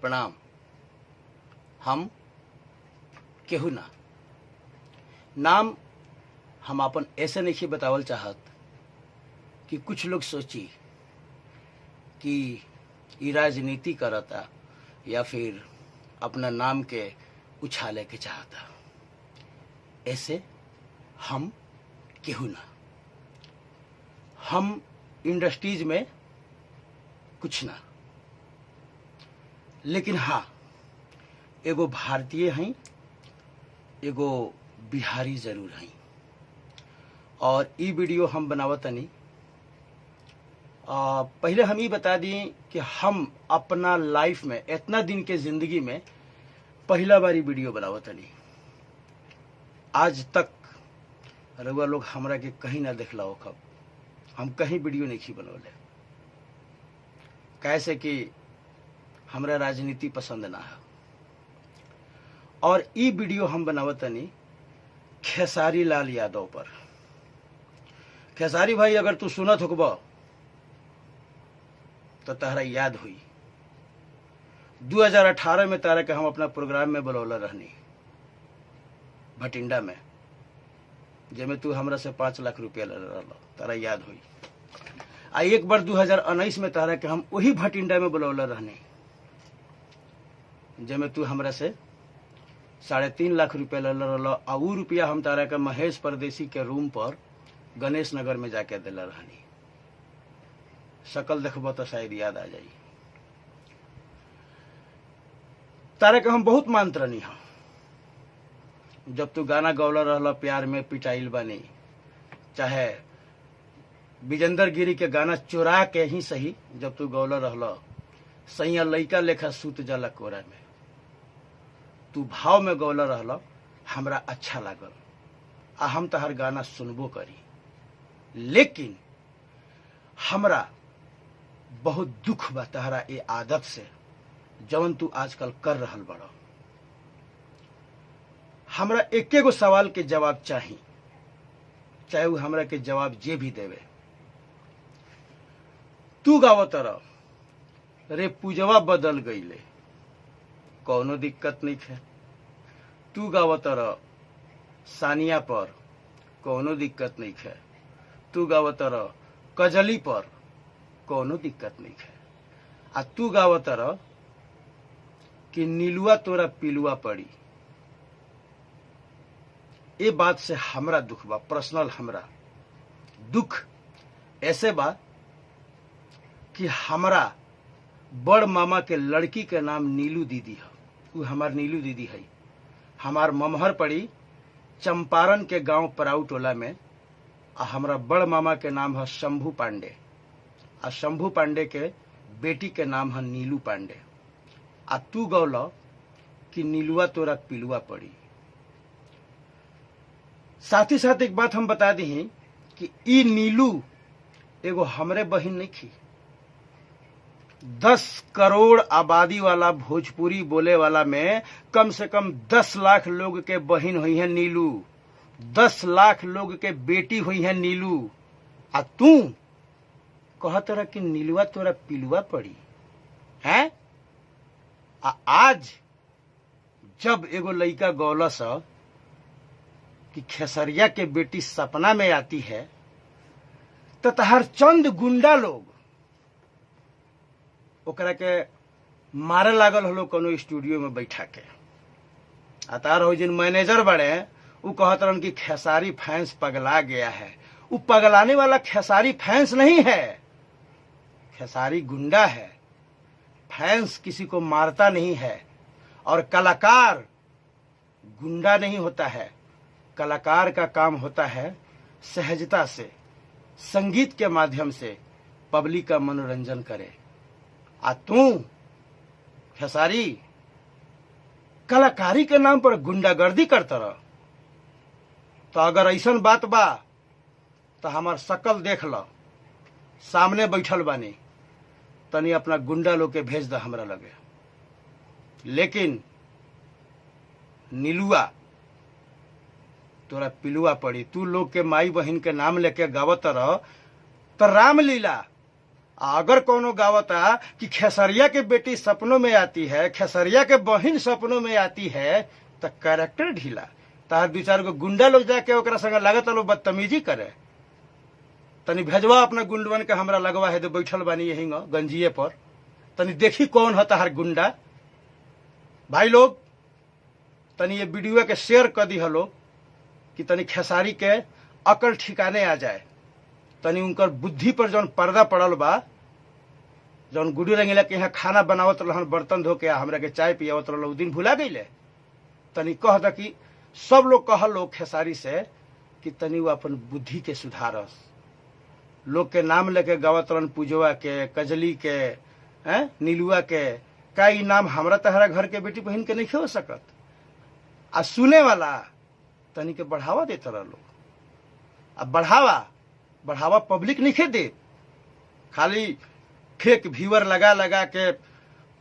प्रणाम। हम केहू ना नाम हम अपन ऐसे नहीं बतावल चाहत कि कुछ लोग सोची कि ई राजनीति करता या फिर अपना नाम के उछाले के चाहता। ऐसे हम केहू ना, हम इंडस्ट्रीज में कुछ ना, लेकिन हाँ एगो भारतीय हैं, एगो बिहारी जरूर हैं। और ई वीडियो हम बनावतनी पहले हम ये बता दी कि हम अपना लाइफ में इतना दिन के जिंदगी में पहला बारी वीडियो बनावतनी। आज तक रउआ लोग हमरा के कहीं ना देखला हो, कब हम कहीं वीडियो नहीं बनौले, कैसे कि हमरा राजनीति पसंद ना है। और ई वीडियो हम बनावतनी खेसारी लाल यादव पर। खेसारी भाई अगर तू सुनत होकबा तो तहरा याद हुई 2018 में तारा के हम अपना प्रोग्राम में बुलौला रहनी भटिंडा में, जेमे तू हमरा से 5 लाख रुपया ले रहा, तारा याद हुई। आ एक बार 2019 में तारा के हम वही भटिंडा में बुलौला रहनी, जेमे तू हमरा से 3.5 लाख रुपया ले रहा। आ उ रुपया हम तारा के महेश परदेसी के रूम पर गणेश नगर में जाके दिला रहनी। शकल देखबो तो शायद याद आ जाई। तारा के हम बहुत मानत रहनी हम, जब तू गाना गौला रहला प्यार में पिटाइल बानी, चाहे विजेंद्र गिरी के गाना चुरा के ही सही, जब तू गौला रहला सैया लइका लेखा सूत जाला कोरा में, तू भाव में गौला रहला, हमरा अच्छा लागल आ हम तहर गाना सुनबो करी। लेकिन हमरा बहुत दुख बा तहरा ये आदत से जवन तू आजकल कर रहल बड़ा। हमरा एके गो सवाल के जवाब चाही, चाहे वो हमरा के जवाब जे भी देवे। तू गावत रह रे पूजवा बदल गईले, कौनो दिक्कत नहीं है। तू गावत रह सानिया पर, कौनो दिक्कत नहीं है। तू गावत रह कजली पर, कौनो दिक्कत नहीं है। आ तू गावत रह कि नीलुआ तोरा पिलुआ पड़ी। ये बात से हमरा दुख बा, पर्सनल हमरा दुख ऐसे बा कि हमरा बड़ मामा के लड़की के नाम नीलू दीदी है। वो हमार नीलू दीदी है। हमार ममहर पड़ी चंपारण के गांव पराऊ टोला में। आ हमरा बड़ मामा के नाम है शंभू पांडे। आ शंभू पांडे के बेटी के नाम है नीलू पांडे। आ तू गौला कि नीलुआ तोरा पिलुआ पड़ी। साथ ही साथ एक बात हम बता दी कि ई नीलू एगो हमरे बहिन नहीं थी। 10 करोड़ आबादी वाला भोजपुरी बोले वाला में कम से कम 10 लाख लोग के बहिन हुई है नीलू, 10 लाख लोग के बेटी हुई है नीलू। आ तू कहत रहा कि नीलुआ तोरा पिलुआ पड़ी है। आज जब एगो लइका गौला सा कि खेसरिया के बेटी सपना में आती है, तो तहार चंद गुंडा लोग ओकरा के मारे लागल हलो कोनो स्टूडियो में बैठा के। आ तार हो जिन मैनेजर बड़े वो कहत रहन कि खेसारी फैंस पगला गया है। वो पगलाने वाला खेसारी फैंस नहीं है, खेसारी गुंडा है। फैंस किसी को मारता नहीं है। और कलाकार गुंडा नहीं होता है। कलाकार का काम होता है सहजता से, संगीत के माध्यम से पब्लिक का मनोरंजन करे। आ तू खेसारी कलाकारी के नाम पर गुंडागर्दी करता रह। तो अगर ऐसा बात बा तो हमार शकल देख लो, सामने बैठल बानी, तनी अपना गुंडा लोग के भेज द हमरा लगे। लेकिन नीलुआ तोरा पिलुआ पड़ी। तू लोग के माई बहन के नाम लेके गावत रह तो रामलीला अगर कोनो गावता कि खेसरिया के बेटी सपनों में आती है, खेसरिया के बहिन सपनों में आती है, तो कैरेक्टर ढीला। तार दू चार गो गुंडा लोग जाके ओकरा संग लागत लोग बदतमीजी करे। तनी भेजवा अपना गुंडवन के हमरा लगवा है, तो बैठल बानी यही गंजिए पर, तनी देखी कौन है तार गुंडा। भाई लोग तनी ये वीडियो के शेयर कर दी हलो कि तनी खेसारी के अकल ठिकाने आ जाए, तनी उनकर बुद्धि पर जौन पर्दा पड़ल बा, जौन गुडी रंगीला के यहाँ खाना बनावत रहन, बर्तन धो के हमरा के चाय पियावत रहल, उ दिन भुला गईले। तनी कह द कि सब लोग कह लो खेसारी से कि तनी वो अपन बुद्धि के सुधारस। लोग के नाम लेके गावत रहन, पूजवा के, कजली के, नीलुआ के, का ई नाम हमरा तहरा घर के बेटी बहन के नहीं हो सकत। आ सुने वाला तनी के बढ़ावा देता रह लोग। अब बढ़ावा पब्लिक नहीं दे, खाली फेक व्यूअर लगा लगा के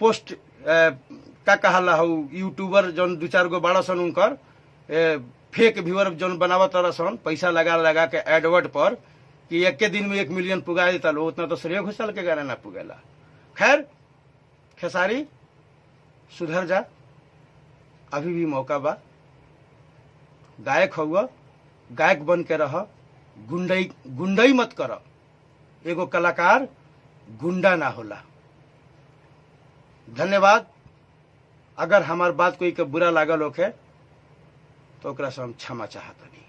पोस्ट का कहला हो यूट्यूबर जौन दू चार गो बड़ा सन उनकर फेक व्यूअर जौन बनावत रह सन, पैसा लगा लगा के एडवर्ड पर कि एक के दिन में 1 मिलियन पुगा देता लो, उतना तो श्रेय घोषाल के गाना ना पुगेला। खैर खेसारी सुधर जा, अभी भी मौका बा। गायक हुआ, गायक बन के रह, गुंडई मत कर। एगो कलाकार गुंडा ना होला। धन्यवाद। अगर हमार बात कोई के बुरा लागल होखे तो ओकरा से हम क्षमा चाहत हनी।